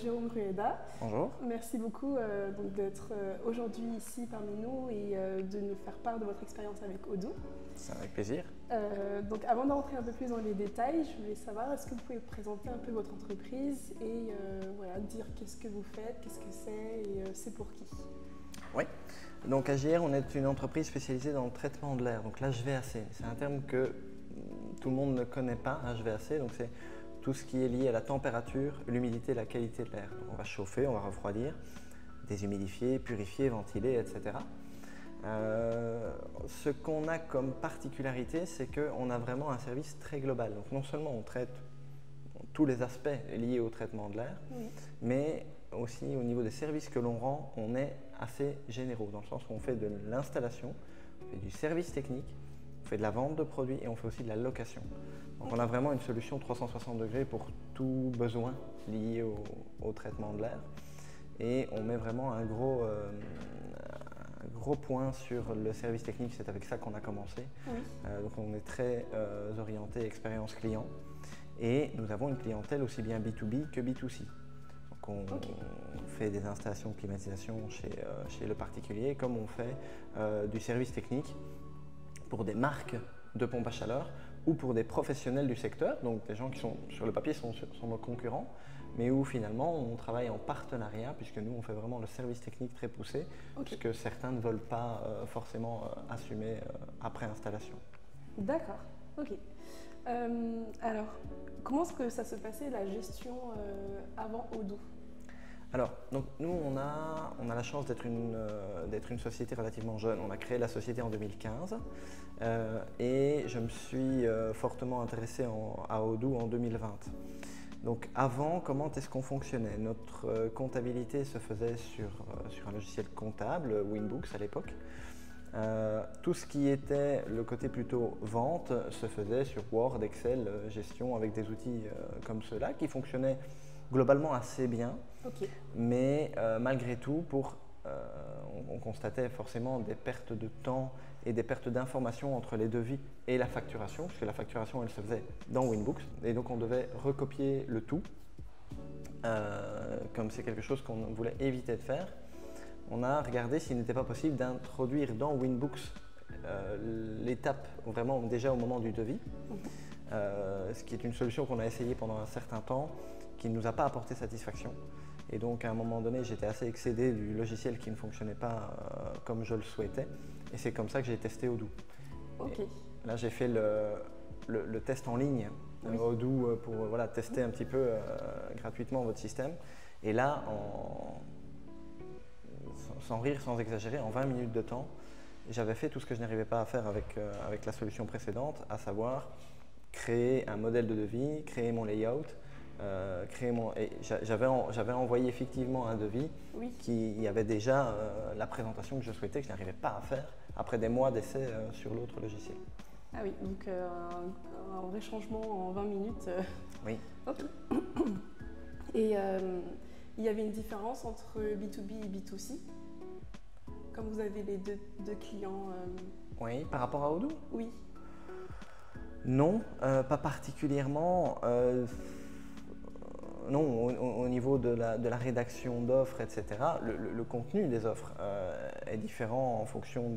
Jérôme Rueda. Bonjour. Merci beaucoup d'être aujourd'hui ici parmi nous et de nous faire part de votre expérience avec Odoo. C'est avec plaisir. Donc avant d'entrer un peu plus dans les détails, je voulais savoir, est-ce que vous pouvez présenter un peu votre entreprise et voilà, dire qu'est-ce que vous faites, qu'est-ce que c'est et c'est pour qui? Oui. Donc AJR, on est une entreprise spécialisée dans le traitement de l'air. Donc l'HVAC, c'est un terme que tout le monde ne connaît pas, HVAC. Donc c'est tout ce qui est lié à la température, l'humidité, la qualité de l'air. On va chauffer, on va refroidir, déshumidifier, purifier, ventiler, etc. Ce qu'on a comme particularité, c'est qu'on a vraiment un service très global. Donc non seulement on traite tous les aspects liés au traitement de l'air, mais aussi au niveau des services que l'on rend, on est assez généraux, dans le sens où on fait de l'installation, on fait du service technique, on fait de la vente de produits et on fait aussi de la location. Donc on a vraiment une solution 360 degrés pour tout besoin lié au traitement de l'air. Et on met vraiment un gros point sur le service technique, c'est avec ça qu'on a commencé. Donc on est très orienté expérience client. Et nous avons une clientèle aussi bien B2B que B2C. Donc on fait des installations de climatisation chez le particulier, comme on fait du service technique pour des marques de pompes à chaleur ou pour des professionnels du secteur, donc des gens qui sont sur le papier sont nos concurrents, mais où finalement on travaille en partenariat, puisque nous on fait vraiment le service technique très poussé, puisque certains ne veulent pas forcément assumer après installation. D'accord, ok. Alors, comment est-ce que ça se passait la gestion avant Odoo? Alors, donc nous on a la chance d'être une société relativement jeune. On a créé la société en 2015 et je me suis fortement intéressé à Odoo en 2020. Donc avant, comment est-ce qu'on fonctionnait? Notre comptabilité se faisait sur un logiciel comptable, Winbooks à l'époque. Tout ce qui était le côté plutôt vente se faisait sur Word, Excel, gestion avec des outils comme ceux-là qui fonctionnaient globalement assez bien. Mais malgré tout, on constatait forcément des pertes de temps et des pertes d'informations entre les devis et la facturation, puisque la facturation elle se faisait dans Winbooks et donc on devait recopier le tout. Comme c'est quelque chose qu'on voulait éviter de faire, on a regardé s'il n'était pas possible d'introduire dans Winbooks l'étape vraiment déjà au moment du devis, ce qui est une solution qu'on a essayé pendant un certain temps, qui ne nous a pas apporté satisfaction. Et donc à un moment donné, j'étais assez excédé du logiciel qui ne fonctionnait pas comme je le souhaitais. Et c'est comme ça que j'ai testé Odoo. Là, j'ai fait le test en ligne Odoo pour tester un petit peu gratuitement votre système. Et là, sans rire, sans exagérer, en 20 minutes de temps, j'avais fait tout ce que je n'arrivais pas à faire avec la solution précédente, à savoir créer un modèle de devis, créer mon layout, j'avais envoyé effectivement un devis qui avait déjà la présentation que je souhaitais, que je n'arrivais pas à faire après des mois d'essai sur l'autre logiciel. Ah oui, donc un vrai changement en 20 minutes. Oui. Et il y avait une différence entre B2B et B2C, comme vous avez les deux clients. Oui, par rapport à Odoo? Oui. Non, pas particulièrement. Non, au niveau de la rédaction d'offres, etc., le contenu des offres est différent en fonction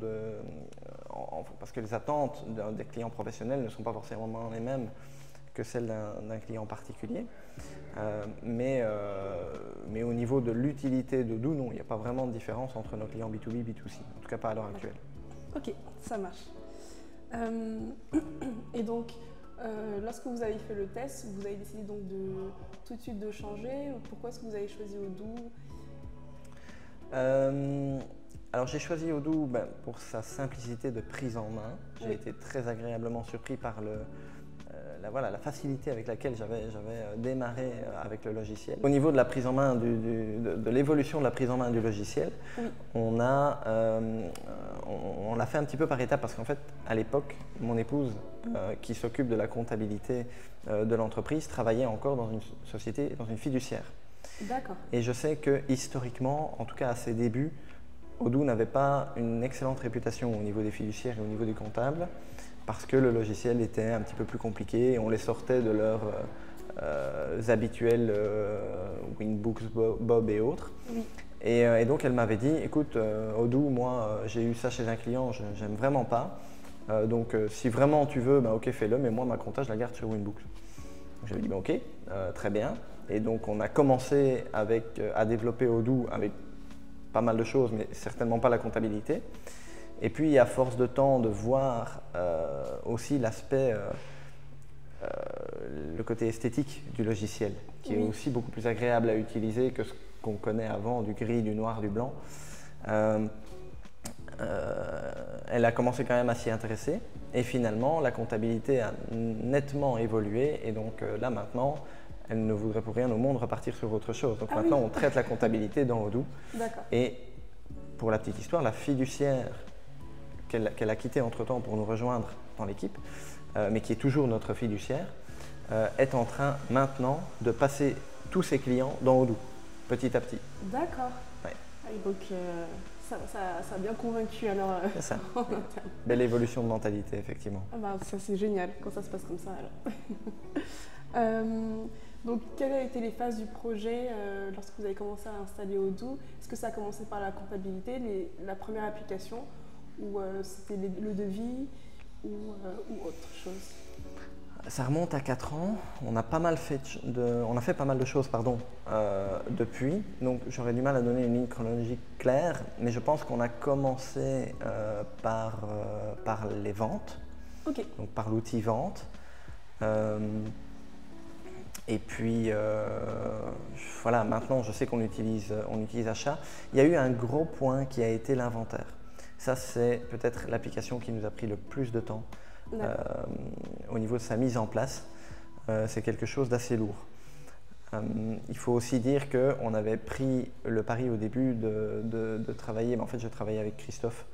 parce que les attentes des clients professionnels ne sont pas forcément les mêmes que celles d'un client particulier. Mais au niveau de l'utilité d'Odoo, non, il n'y a pas vraiment de différence entre nos clients B2B et B2C, en tout cas pas à l'heure actuelle. Ok, ça marche. Et donc, lorsque vous avez fait le test, vous avez décidé donc tout de suite de changer. Pourquoi est-ce que vous avez choisi Odoo? Alors j'ai choisi Odoo pour sa simplicité de prise en main. J'ai été très agréablement surpris par la facilité avec laquelle j'avais démarré avec le logiciel. Au niveau de la prise en main, de l'évolution de la prise en main du logiciel, on l'a fait un petit peu par étapes parce qu'en fait, à l'époque, mon épouse, qui s'occupe de la comptabilité de l'entreprise, travaillait encore dans une société, dans une fiduciaire. D'accord. Et je sais que historiquement, en tout cas à ses débuts, Odoo n'avait pas une excellente réputation au niveau des fiduciaires et au niveau des comptables, parce que le logiciel était un petit peu plus compliqué et on les sortait de habituels, Winbooks, Bob et autres. Oui. Et donc elle m'avait dit, écoute Odoo, moi j'ai eu ça chez un client, j'aime vraiment pas. Donc si vraiment tu veux, ok fais-le, mais moi ma compta je la garde sur Winbooks. J'avais dit ok, très bien. Et donc on a commencé à développer Odoo avec pas mal de choses, mais certainement pas la comptabilité. Et puis à force de temps de voir aussi l'aspect, le côté esthétique du logiciel, qui est aussi beaucoup plus agréable à utiliser que ce qu'on connaît avant, du gris, du noir, du blanc. Elle a commencé quand même à s'y intéresser et finalement la comptabilité a nettement évolué et donc là maintenant elle ne voudrait pour rien au monde repartir sur autre chose. Donc maintenant on traite la comptabilité dans Odoo. Et pour la petite histoire, la fiduciaire qu'elle a quittée entre temps pour nous rejoindre dans l'équipe, mais qui est toujours notre fiduciaire, est en train maintenant de passer tous ses clients dans Odoo, petit à petit. D'accord. Ouais. Donc ça a bien convaincu alors. C'est ça. Belle évolution de mentalité, effectivement. Ça c'est génial quand ça se passe comme ça alors. Donc quelles ont été les phases du projet lorsque vous avez commencé à installer Odoo? Est-ce que ça a commencé par la comptabilité, la première application, ou c'était le devis ou autre chose? Ça remonte à 4 ans, on a fait pas mal de choses depuis, donc j'aurais du mal à donner une ligne chronologique claire, mais je pense qu'on a commencé par les ventes, donc par l'outil vente, et puis voilà, maintenant je sais qu'on utilise achat. Il y a eu un gros point qui a été l'inventaire. Ça c'est peut-être l'application qui nous a pris le plus de temps. Au niveau de sa mise en place, c'est quelque chose d'assez lourd. Il faut aussi dire qu'on avait pris le pari au début de travailler, mais en fait je travaillais avec Christophe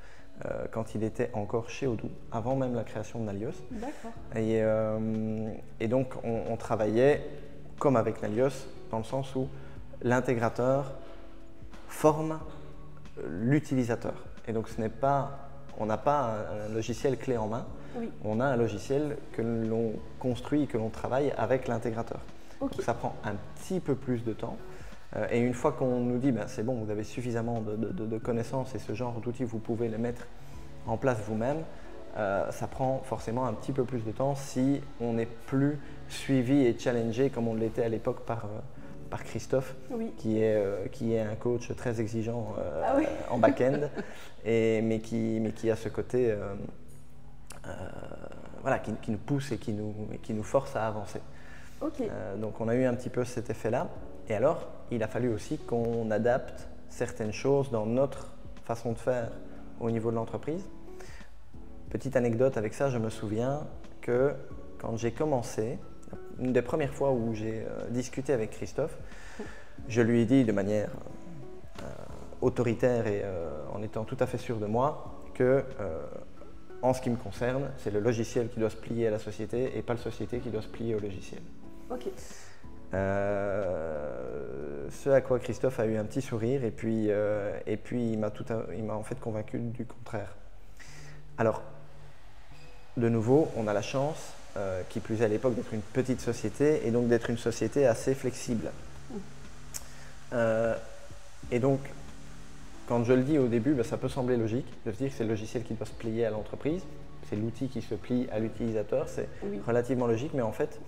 quand il était encore chez Odoo, avant même la création de Nalios. Et donc on travaillait comme avec Nalios, dans le sens où l'intégrateur forme l'utilisateur. Et donc on n'a pas un logiciel clé en main. On a un logiciel que l'on construit, que l'on travaille avec l'intégrateur. Donc ça prend un petit peu plus de temps. Et une fois qu'on nous dit c'est bon, vous avez suffisamment de connaissances et ce genre d'outils, vous pouvez les mettre en place vous-même, ça prend forcément un petit peu plus de temps si on n'est plus suivi et challengé comme on l'était à l'époque par Christophe, qui est un coach très exigeant en back-end, mais qui a ce côté qui nous pousse et qui nous force à avancer. Donc on a eu un petit peu cet effet-là. Et alors, il a fallu aussi qu'on adapte certaines choses dans notre façon de faire au niveau de l'entreprise. Petite anecdote avec ça, je me souviens que quand j'ai commencé, une des premières fois où j'ai discuté avec Christophe, je lui ai dit de manière autoritaire et en étant tout à fait sûr de moi que en ce qui me concerne, c'est le logiciel qui doit se plier à la société et pas la société qui doit se plier au logiciel. Ce à quoi Christophe a eu un petit sourire et puis il m'a en fait convaincu du contraire. Alors, de nouveau, on a la chance, qui plus est à l'époque, d'être une petite société et donc d'être une société assez flexible. Et donc, quand je le dis au début, ça peut sembler logique de se dire que c'est le logiciel qui doit se plier à l'entreprise, c'est l'outil qui se plie à l'utilisateur, c'est relativement logique, mais en fait,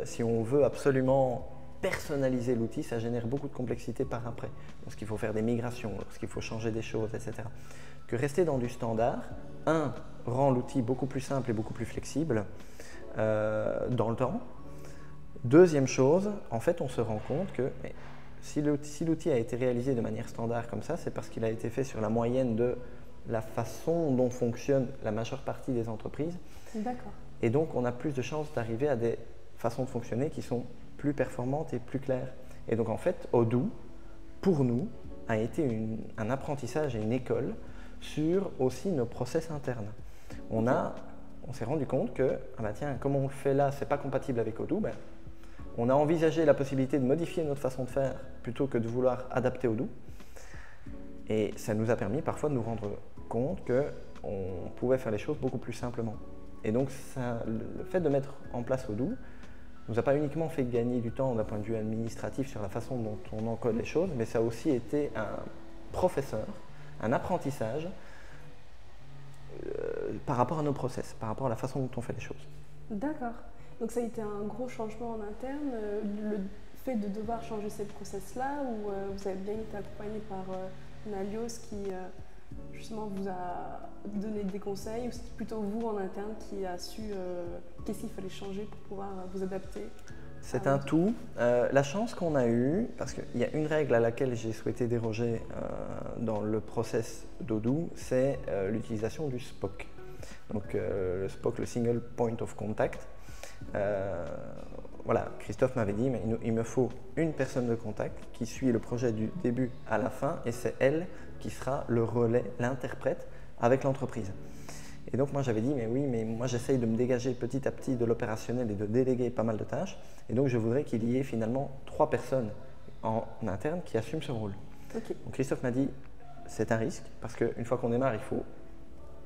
si on veut absolument personnaliser l'outil, ça génère beaucoup de complexité par après, parce qu'il faut faire des migrations, parce qu'il faut changer des choses, etc. Que rester dans du standard, rend l'outil beaucoup plus simple et beaucoup plus flexible dans le temps. Deuxième chose, en fait, on se rend compte que si l'outil a été réalisé de manière standard comme ça, c'est parce qu'il a été fait sur la moyenne de la façon dont fonctionne la majeure partie des entreprises. Et donc, on a plus de chances d'arriver à des façons de fonctionner qui sont plus performantes et plus claires. Et donc, en fait, Odoo, pour nous, a été un apprentissage et une école sur aussi nos process internes. On s'est rendu compte que, comme on le fait là, c'est pas compatible avec Odoo, on a envisagé la possibilité de modifier notre façon de faire plutôt que de vouloir adapter Odoo. Et ça nous a permis parfois de nous rendre compte qu'on pouvait faire les choses beaucoup plus simplement. Et donc, le fait de mettre en place Odoo nous a pas uniquement fait gagner du temps d'un point de vue administratif sur la façon dont on encode les choses, mais ça a aussi été un professeur, un apprentissage par rapport à nos process, par rapport à la façon dont on fait les choses. D'accord. Donc ça a été un gros changement en interne, le fait de devoir changer ces process-là, ou vous avez bien été accompagné par Nalios qui justement vous a donné des conseils, ou c'est plutôt vous en interne qui a su qu'est-ce qu'il fallait changer pour pouvoir vous adapter? C'est un tout. La chance qu'on a eue, parce qu'il y a une règle à laquelle j'ai souhaité déroger dans le process d'Odoo, c'est l'utilisation du SPOC. Donc le SPOC, le Single Point of Contact. Voilà, Christophe m'avait dit, mais il me faut une personne de contact qui suit le projet du début à la fin, et c'est elle qui sera le relais, l'interprète avec l'entreprise. Et donc moi j'avais dit, mais oui, mais moi j'essaye de me dégager petit à petit de l'opérationnel et de déléguer pas mal de tâches. Et donc je voudrais qu'il y ait finalement 3 personnes en interne qui assument ce rôle. Okay. Donc Christophe m'a dit, c'est un risque, parce qu'une fois qu'on démarre, il faut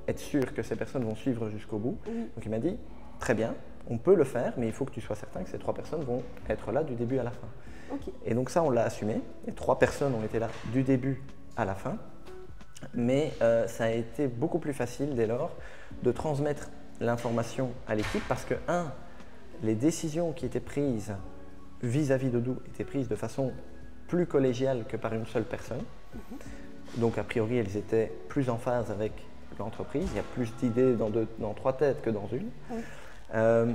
être sûr que ces personnes vont suivre jusqu'au bout. Oui. Donc il m'a dit, très bien, on peut le faire, mais il faut que tu sois certain que ces 3 personnes vont être là du début à la fin. Okay. Et donc ça, on l'a assumé. Les 3 personnes ont été là du début à la fin. Mais ça a été beaucoup plus facile dès lors de transmettre l'information à l'équipe parce que, les décisions qui étaient prises vis-à-vis d'Odoo étaient prises de façon plus collégiale que par une seule personne. Donc, a priori, elles étaient plus en phase avec l'entreprise. Il y a plus d'idées dans 3 têtes que dans une. Oui.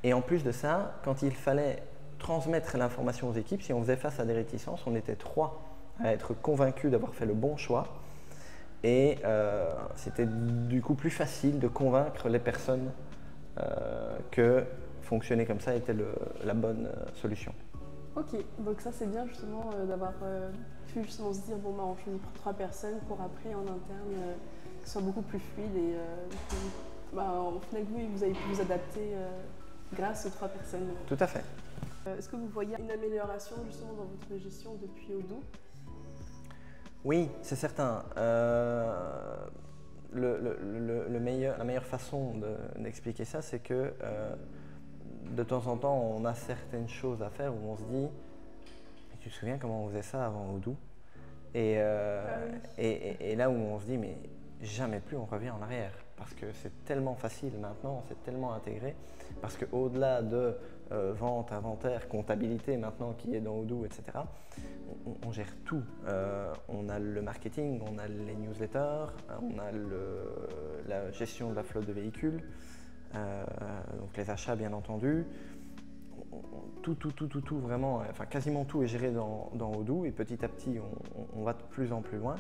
Et en plus de ça, quand il fallait transmettre l'information aux équipes, si on faisait face à des réticences, on était 3 à être convaincu d'avoir fait le bon choix et c'était du coup plus facile de convaincre les personnes que fonctionner comme ça était la bonne solution. Ok, donc ça c'est bien justement d'avoir pu justement se dire bon bah on choisit pour 3 personnes pour après en interne que ce soit beaucoup plus fluide et au final vous avez pu vous adapter grâce aux 3 personnes. Tout à fait. Est-ce que vous voyez une amélioration justement dans votre gestion depuis Odoo? Oui, c'est certain. La meilleure façon d'expliquer ça, c'est que de temps en temps, on a certaines choses à faire où on se dit « Tu te souviens comment on faisait ça avant Odoo ?» et là où on se dit « Mais jamais plus on revient en arrière » parce que c'est tellement facile maintenant, c'est tellement intégré, parce qu'au-delà de vente, inventaire, comptabilité maintenant qui est dans Odoo, etc., on gère tout. On a le marketing, on a les newsletters, on a la gestion de la flotte de véhicules, donc les achats bien entendu. Tout vraiment, enfin quasiment tout est géré dans Odoo et petit à petit on va de plus en plus loin.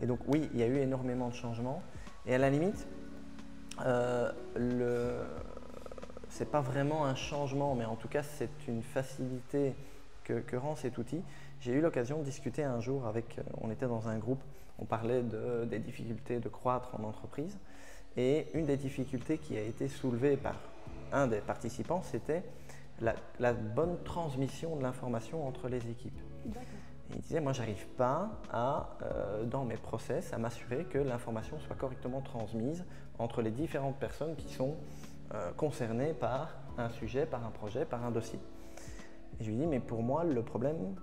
Et donc oui, il y a eu énormément de changements et à la limite, c'est pas vraiment un changement, mais en tout cas c'est une facilité que rend cet outil. J'ai eu l'occasion de discuter un jour on était dans un groupe, on parlait des difficultés de croître en entreprise et une des difficultés qui a été soulevée par un des participants, c'était la bonne transmission de l'information entre les équipes. Et il disait, moi j'arrive pas dans mes process à m'assurer que l'information soit correctement transmise entre les différentes personnes qui sont concernées par un sujet, par un projet, par un dossier. Et je lui dis, mais pour moi le problème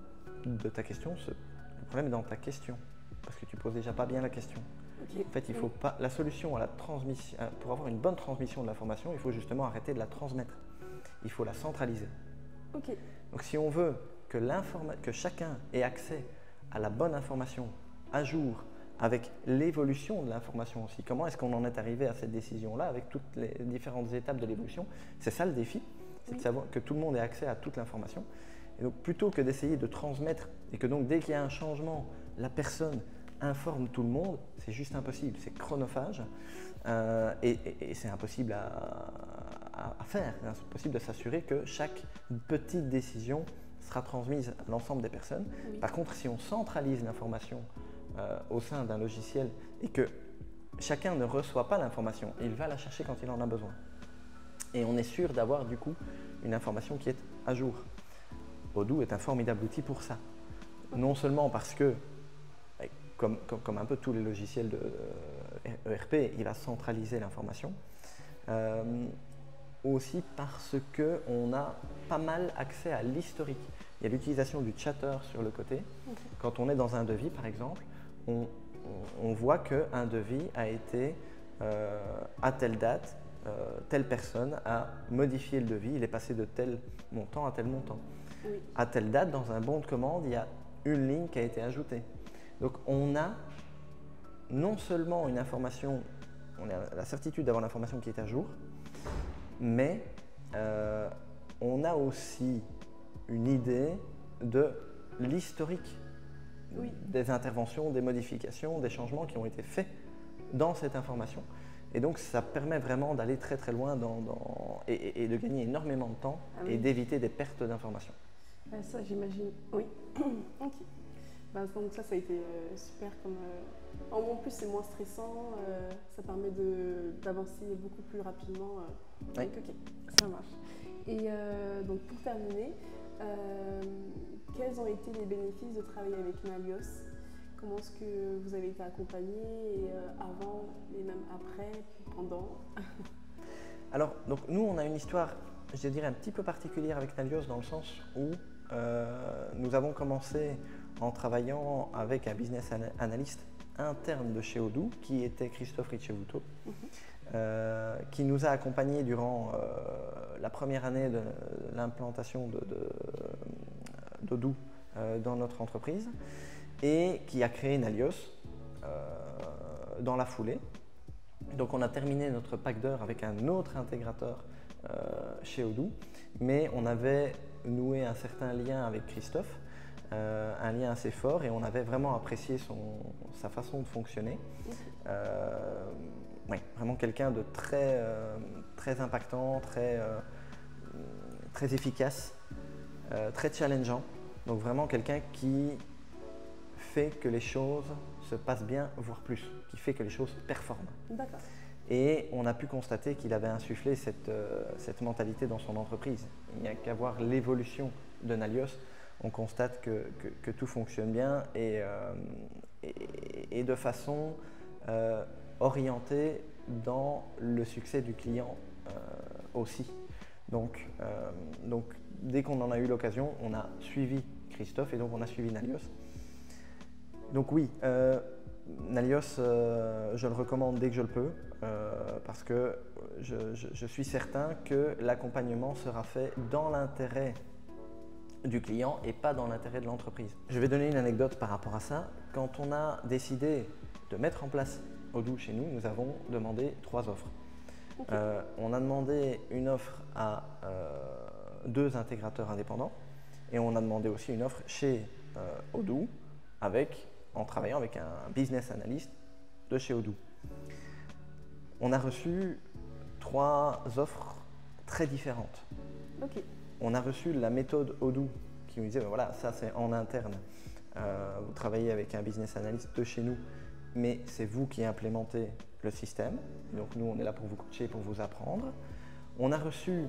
de ta question, le problème est dans ta question, parce que tu poses déjà pas bien la question. Okay. En fait, il faut pas, la solution à la transmission, pour avoir une bonne transmission de l'information, il faut justement arrêter de la transmettre. Il faut la centraliser. Okay. Donc si on veut que chacun ait accès à la bonne information à jour, avec l'évolution de l'information aussi, comment est-ce qu'on en est arrivé à cette décision-là, avec toutes les différentes étapes de l'évolution, c'est ça le défi, c'est de savoir que tout le monde ait accès à toute l'information. Et donc plutôt que d'essayer de transmettre et que donc dès qu'il y a un changement, la personne informe tout le monde, c'est juste impossible, c'est chronophage et c'est impossible à faire. C'est impossible de s'assurer que chaque petite décision sera transmise à l'ensemble des personnes. Oui. Par contre, si on centralise l'information au sein d'un logiciel et que chacun ne reçoit pas l'information, il va la chercher quand il en a besoin. Et on est sûr d'avoir du coup une information qui est à jour. Odoo est un formidable outil pour ça. Non seulement parce que, comme un peu tous les logiciels de ERP, il va centraliser l'information, Aussi parce qu'on a pas mal accès à l'historique. Il y a l'utilisation du chatter sur le côté. Ok. Quand on est dans un devis, par exemple, on voit qu'un devis a été à telle date, telle personne a modifié le devis, il est passé de tel montant à tel montant. Oui. À telle date, dans un bon de commande, il y a une ligne qui a été ajoutée. Donc on a non seulement une information, on a la certitude d'avoir l'information qui est à jour, mais on a aussi une idée de l'historique Oui. des interventions, des modifications, des changements qui ont été faits dans cette information. Et donc ça permet vraiment d'aller très très loin et de gagner énormément de temps et d'éviter des pertes d'informations. Ça, j'imagine. Oui. Ok. Donc ça a été super. En plus, c'est moins stressant. Ça permet d'avancer beaucoup plus rapidement. Oui. Donc, ok, ça marche. Et donc, pour terminer, quels ont été les bénéfices de travailler avec Nalios? Comment est-ce que vous avez été accompagné avant et même après, pendant? Alors, donc, nous, on a une histoire, je dirais, un petit peu particulière avec Nalios dans le sens où nous avons commencé en travaillant avec un business analyst interne de chez Odoo, qui était Christophe Ricevuto, qui nous a accompagnés durant la première année de l'implantation d'Odoo dans notre entreprise et qui a créé Nalios dans la foulée. Donc on a terminé notre pack d'heures avec un autre intégrateur chez Odoo, mais on avait noué un certain lien avec Christophe, un lien assez fort, et on avait vraiment apprécié sa façon de fonctionner. Ouais, vraiment quelqu'un de très impactant, très efficace, très challengeant. Donc vraiment quelqu'un qui fait que les choses se passent bien, voire plus, qui fait que les choses performent. D'accord. Et on a pu constater qu'il avait insufflé cette mentalité dans son entreprise. Il n'y a qu'à voir l'évolution de Nalios, on constate que tout fonctionne bien et de façon orientée dans le succès du client aussi. Donc, dès qu'on en a eu l'occasion, on a suivi Christophe et donc on a suivi Nalios. Donc oui, Nalios, je le recommande dès que je le peux parce que je suis certain que l'accompagnement sera fait dans l'intérêt du client et pas dans l'intérêt de l'entreprise. Je vais donner une anecdote par rapport à ça. Quand on a décidé de mettre en place Odoo chez nous, nous avons demandé 3 offres. Okay. On a demandé une offre à 2 intégrateurs indépendants et on a demandé aussi une offre chez Odoo en travaillant avec un business analyst de chez Odoo. On a reçu 3 offres très différentes. Okay. On a reçu la méthode Odoo qui nous disait ben voilà, ça c'est en interne. Vous travaillez avec un business analyst de chez nous, mais c'est vous qui implémentez le système. Donc nous, on est là pour vous coacher, pour vous apprendre. On a reçu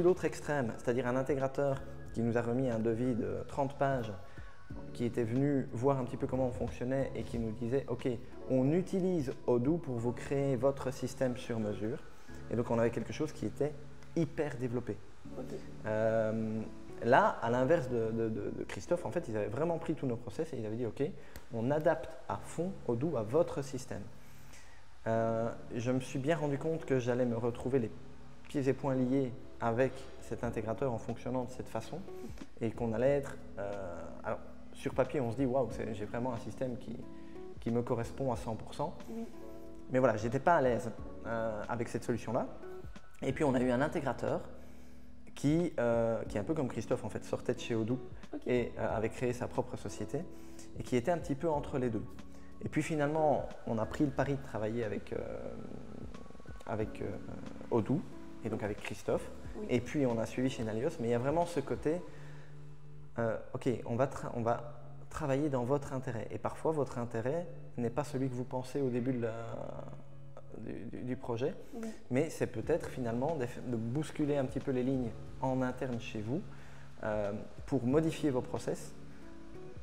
l'autre extrême, c'est-à-dire un intégrateur qui nous a remis un devis de 30 pages, qui était venu voir un petit peu comment on fonctionnait et qui nous disait « Ok, on utilise Odoo pour vous créer votre système sur mesure ». Et donc on avait quelque chose qui était hyper développé. Okay. Là, à l'inverse de Christophe, en fait, ils avaient vraiment pris tous nos process et ils avaient dit « Ok, on adapte à fond Odoo à votre système ». Je me suis bien rendu compte que j'allais me retrouver les pieds et poings liés avec cet intégrateur en fonctionnant de cette façon et qu'on allait être… alors, sur papier, on se dit « Waouh, j'ai vraiment un système qui me correspond à 100%. Oui. » Mais voilà, je n'étais pas à l'aise avec cette solution-là. Et puis, on a eu un intégrateur qui est un peu comme Christophe, en fait, sortait de chez Odoo et avait créé sa propre société et qui était un petit peu entre les deux. Et puis finalement, on a pris le pari de travailler avec Odoo et donc avec Christophe. Oui. Et puis, on a suivi chez Nalios. Mais il y a vraiment ce côté, ok, on va travailler dans votre intérêt. Et parfois, votre intérêt n'est pas celui que vous pensez au début du projet, oui. Mais c'est peut-être finalement de bousculer un petit peu les lignes en interne chez vous pour modifier vos process,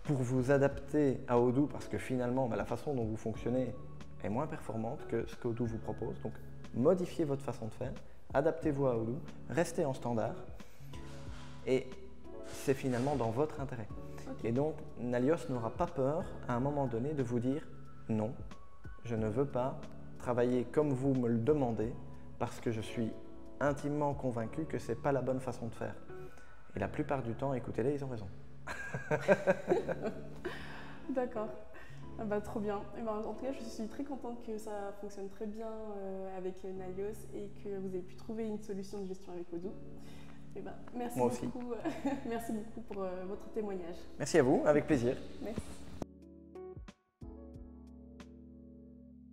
pour vous adapter à Odoo parce que finalement, la façon dont vous fonctionnez est moins performante que ce qu'Odoo vous propose. Donc, modifiez votre façon de faire, adaptez-vous à Odoo, restez en standard et c'est finalement dans votre intérêt. Ok. Et donc, Nalios n'aura pas peur à un moment donné de vous dire non, je ne veux pas travailler comme vous me le demandez parce que je suis intimement convaincu que ce n'est pas la bonne façon de faire. Et la plupart du temps, écoutez-les, ils ont raison. D'accord. Ah bah, trop bien. Et ben, en tout cas, je suis très contente que ça fonctionne très bien avec Nalios et que vous avez pu trouver une solution de gestion avec Odoo. Et ben, merci Moi aussi. beaucoup, merci beaucoup pour votre témoignage. Merci à vous, avec plaisir. Merci.